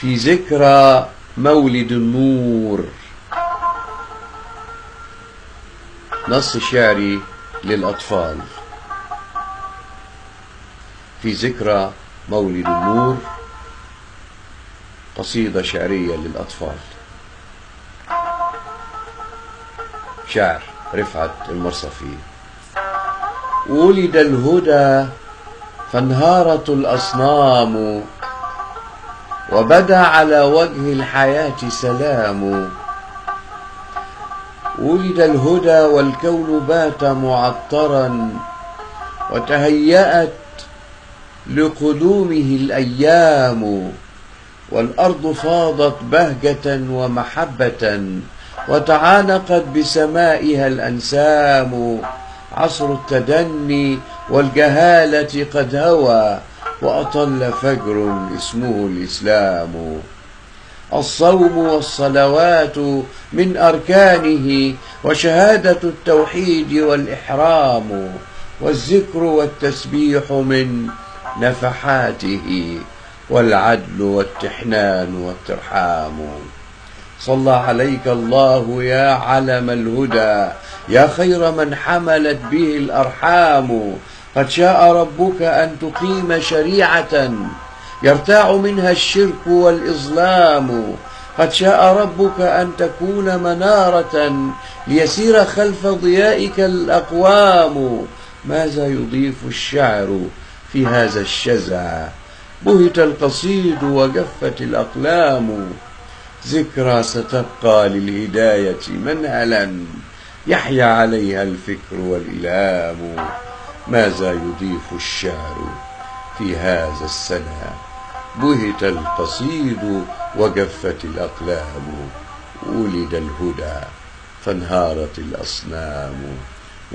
في ذكرى مولد النور. نص شعري للأطفال. في ذكرى مولد النور، قصيدة شعرية للأطفال. شعر رفعت المرصفي. ولد الهدى فانهارت الأصنام، وبدا على وجه الحياة سلام. ولد الهدى والكون بات معطرا، وتهيأت لقدومه الأيام. والأرض فاضت بهجة ومحبة، وتعانقت بسمائها الأنسام. عصر التدني والجهالة قد هوى، وأطل فجر اسمه الإسلام. الصوم والصلوات من أركانه، وشهادة التوحيد والإحرام. والذكر والتسبيح من نفحاته، والعدل والتحنان والترحام. صلى عليك الله يا علم الهدى، يا خير من حملت به الأرحام. قد شاء ربك أن تقيم شريعة يرتاع منها الشرك والإظلام. قد شاء ربك أن تكون منارة ليسير خلف ضيائك الأقوام. ماذا يضيف الشعر في هذا الشزع؟ بهت القصيد وجفت الأقلام. ذكرى ستبقى للهداية منهلا، يحيا عليها الفكر والإلهام. ماذا يضيف الشعر في هذا السنة؟ بهت القصيد وجفت الأقلام. ولد الهدى فانهارت الأصنام،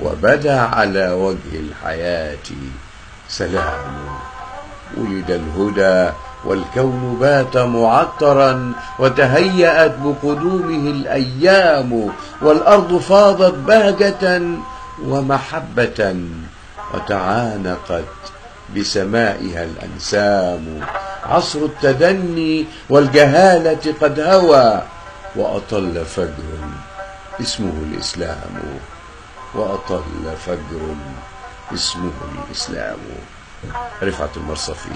وبدا على وجه الحياة سلام. ولد الهدى والكون بات معطرا، وتهيأت بقدومه الأيام. والأرض فاضت بهجة ومحبة، وتعانقت بسمائها الأنسام. عصر التدني والجهالة قد هوى، وأطل فجر اسمه الإسلام. وأطل فجر اسمه الإسلام. رفعت المرصفي.